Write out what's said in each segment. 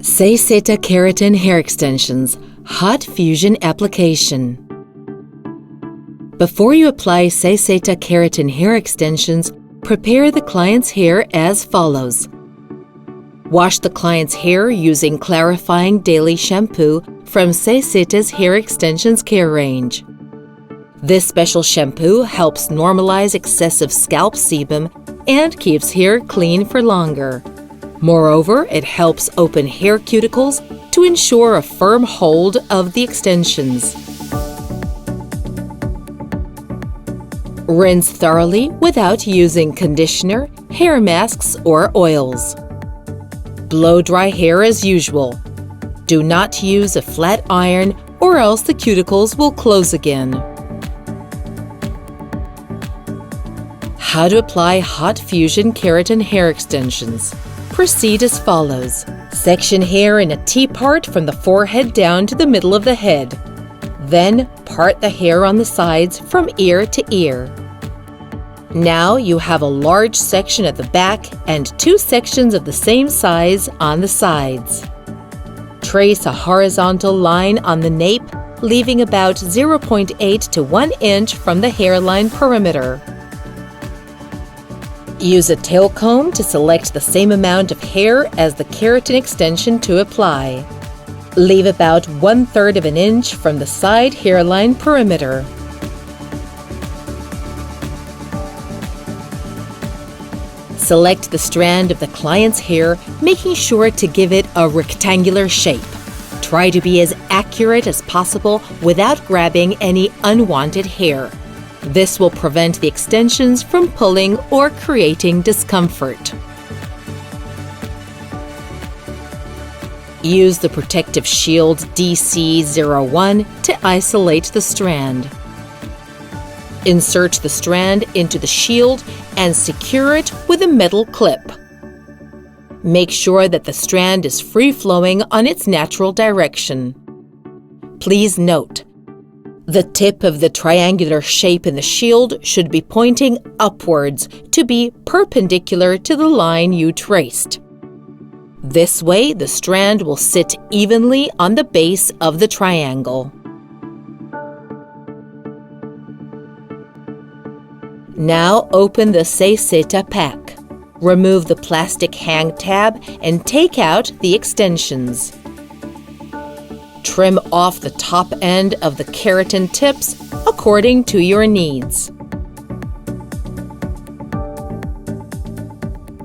SEISETA Keratin Hair Extensions Hot Fusion Application. Before you apply SEISETA Keratin Hair Extensions, prepare the client's hair as follows. Wash the client's hair using clarifying daily shampoo from SEISETA's Hair Extensions Care Range. This special shampoo helps normalize excessive scalp sebum and keeps hair clean for longer. Moreover, it helps open hair cuticles to ensure a firm hold of the extensions. Rinse thoroughly without using conditioner, hair masks, or oils. Blow dry hair as usual. Do not use a flat iron or else the cuticles will close again. How to apply Hot Fusion Keratin Hair Extensions. Proceed as follows. Section hair in a T-part from the forehead down to the middle of the head. Then part the hair on the sides from ear to ear. Now you have a large section at the back and two sections of the same size on the sides. Trace a horizontal line on the nape, leaving about 0.8 to 1 inch from the hairline perimeter. Use a tail comb to select the same amount of hair as the keratin extension to apply. Leave about 1/3 of an inch from the side hairline perimeter. Select the strand of the client's hair, making sure to give it a rectangular shape. Try to be as accurate as possible without grabbing any unwanted hair. This will prevent the extensions from pulling or creating discomfort. Use the protective shield DC01 to isolate the strand. Insert the strand into the shield and secure it with a metal clip. Make sure that the strand is free-flowing on its natural direction. Please note, the tip of the triangular shape in the shield should be pointing upwards to be perpendicular to the line you traced. This way, the strand will sit evenly on the base of the triangle. Now open the SEISETA pack. Remove the plastic hang tab and take out the extensions. Trim off the top end of the keratin tips according to your needs.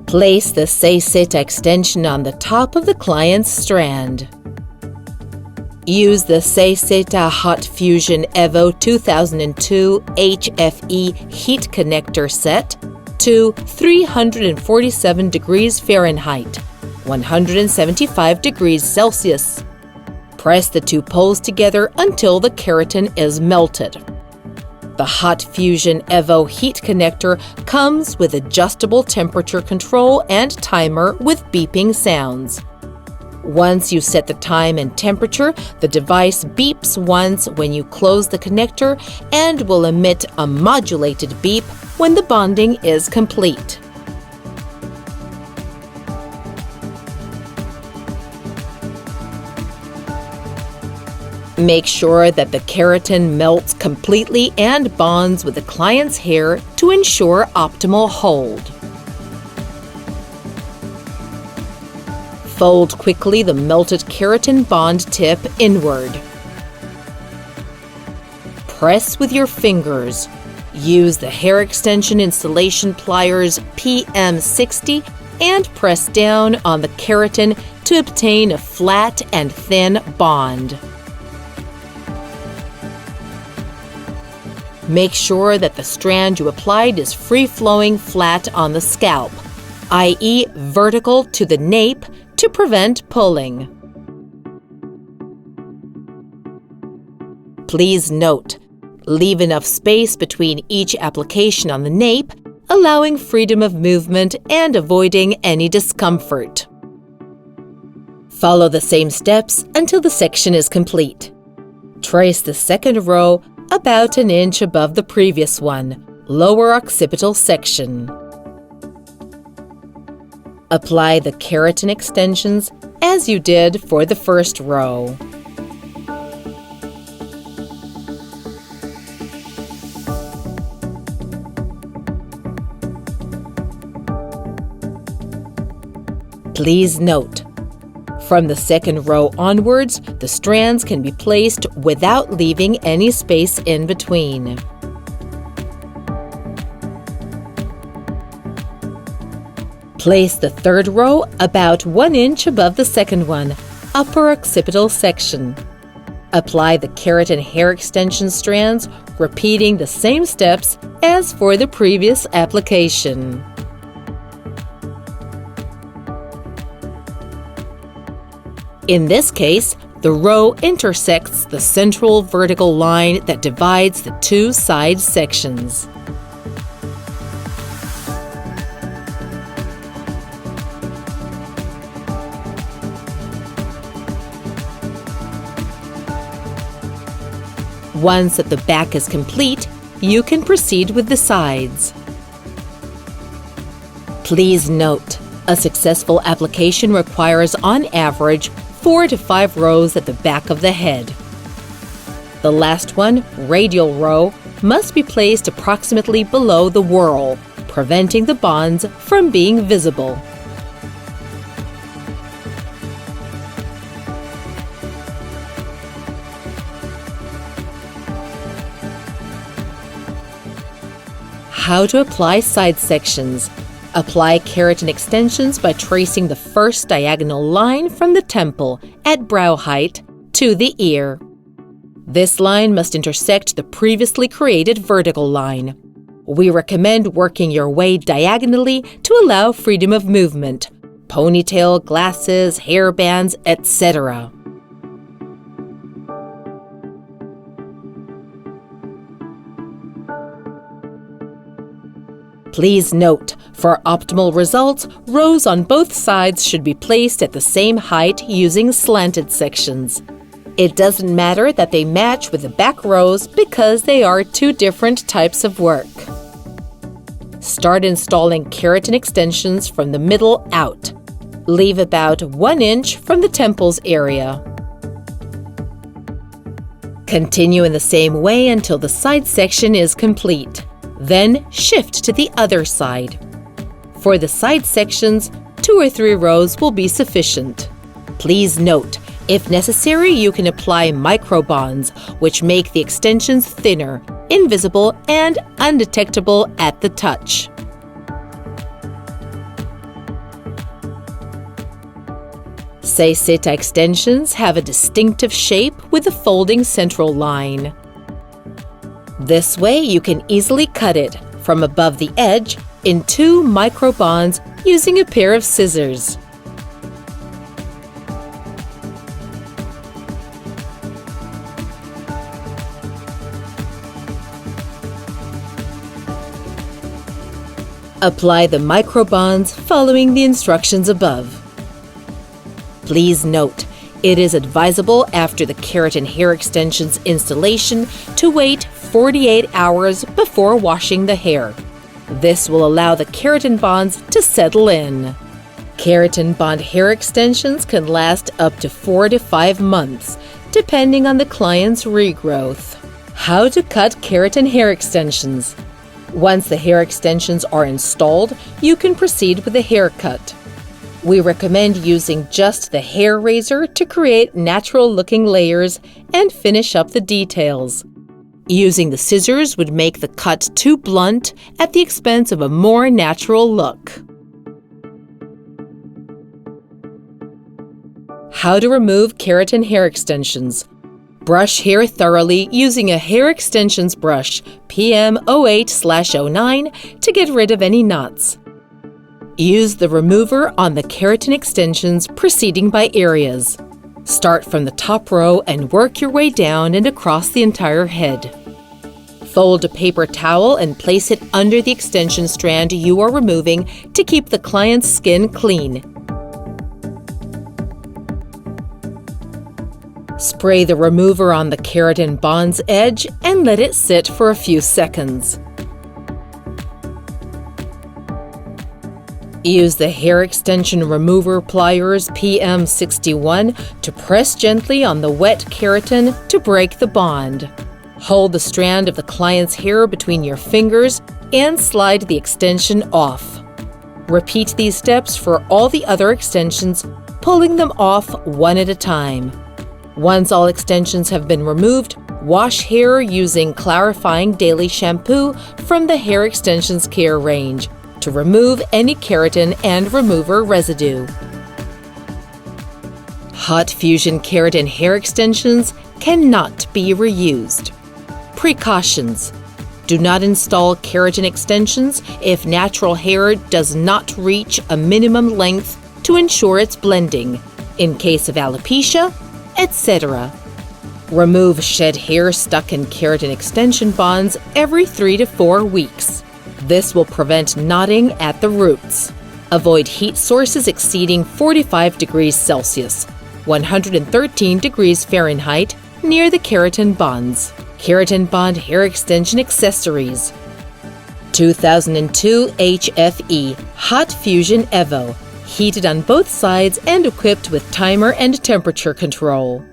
Place the SEISETA extension on the top of the client's strand. Use the SEISETA Hot Fusion EVO 2002 HFE heat connector set to 347 degrees Fahrenheit, 175 degrees Celsius. Press the two poles together until the keratin is melted. The Hot Fusion EVO heat connector comes with adjustable temperature control and timer with beeping sounds. Once you set the time and temperature, the device beeps once when you close the connector and will emit a modulated beep when the bonding is complete. Make sure that the keratin melts completely and bonds with the client's hair to ensure optimal hold. Fold quickly the melted keratin bond tip inward. Press with your fingers. Use the hair extension installation pliers PM60 and press down on the keratin to obtain a flat and thin bond. Make sure that the strand you applied is free-flowing flat on the scalp, i.e. vertical to the nape to prevent pulling. Please note, leave enough space between each application on the nape, allowing freedom of movement and avoiding any discomfort. Follow the same steps until the section is complete. Trace the second row about an inch above the previous one, lower occipital section. Apply the keratin extensions as you did for the first row. Please note, from the second row onwards, the strands can be placed without leaving any space in between. Place the third row about 1 inch above the second one, upper occipital section. Apply the keratin hair extension strands, repeating the same steps as for the previous application. In this case, the row intersects the central vertical line that divides the two side sections. Once that the back is complete, you can proceed with the sides. Please note, a successful application requires on average 4 to 5 rows at the back of the head. The last one, radial row, must be placed approximately below the whorl, preventing the bonds from being visible. How to apply side sections. Apply keratin extensions by tracing the first diagonal line from the temple at brow height to the ear. This line must intersect the previously created vertical line. We recommend working your way diagonally to allow freedom of movement, ponytail, glasses, hairbands, etc. Please note, for optimal results, rows on both sides should be placed at the same height using slanted sections. It doesn't matter that they match with the back rows because they are two different types of work. Start installing keratin extensions from the middle out. Leave about 1 inch from the temples area. Continue in the same way until the side section is complete. Then shift to the other side. For the side sections, 2 or 3 rows will be sufficient. Please note, if necessary, you can apply micro bonds, which make the extensions thinner, invisible, and undetectable at the touch. SEISETA extensions have a distinctive shape with a folding central line. This way, you can easily cut it from above the edge in 2 micro bonds using a pair of scissors. Apply the micro bonds following the instructions above. Please note, it is advisable after the keratin hair extensions installation to wait 48 hours before washing the hair. This will allow the keratin bonds to settle in. Keratin bond hair extensions can last up to 4 to 5 months, depending on the client's regrowth. How to cut keratin hair extensions. Once the hair extensions are installed, you can proceed with the haircut. We recommend using just the hair razor to create natural-looking layers and finish up the details. Using the scissors would make the cut too blunt at the expense of a more natural look. How to remove keratin hair extensions. Brush hair thoroughly using a hair extensions brush PM08/09 to get rid of any knots. Use the remover on the keratin extensions proceeding by areas. Start from the top row and work your way down and across the entire head. Fold a paper towel and place it under the extension strand you are removing to keep the client's skin clean. Spray the remover on the keratin bond's edge and let it sit for a few seconds. Use the hair extension remover pliers PM61 to press gently on the wet keratin to break the bond. Hold the strand of the client's hair between your fingers and slide the extension off. Repeat these steps for all the other extensions, pulling them off one at a time. Once all extensions have been removed, wash hair using clarifying daily shampoo from the Hair Extensions Care range to remove any keratin and remover residue. Hot Fusion Keratin hair extensions cannot be reused. Precautions: do not install keratin extensions if natural hair does not reach a minimum length to ensure its blending, in case of alopecia, etc. Remove shed hair stuck in keratin extension bonds every 3 to 4 weeks. This will prevent knotting at the roots. Avoid heat sources exceeding 45 degrees Celsius, 113 degrees Fahrenheit, near the keratin bonds. Keratin bond hair extension accessories. 2002 HFE Hot Fusion Evo, heated on both sides and equipped with timer and temperature control.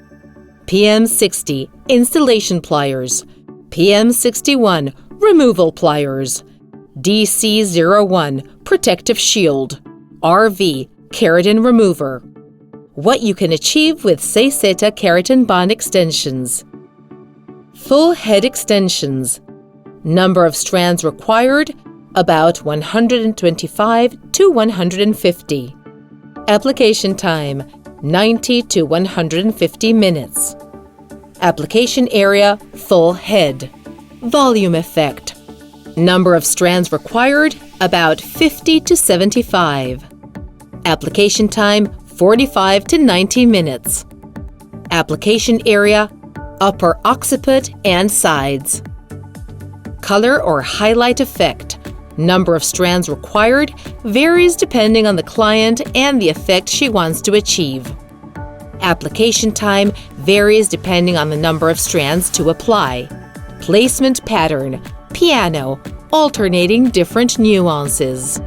PM60 Installation Pliers. PM61 Removal Pliers. DC01 Protective Shield. RV Keratin Remover. What you can achieve with SEISETA Keratin Bond Extensions. Full head extensions. Number of strands required, about 125 to 150. Application time, 90 to 150 minutes. Application area, full head. Volume effect. Number of strands required, about 50 to 75. Application time, 45 to 90 minutes. Application area, upper occiput and sides. Color or highlight effect. Number of strands required varies depending on the client and the effect she wants to achieve. Application time varies depending on the number of strands to apply. Placement pattern, piano, alternating different nuances.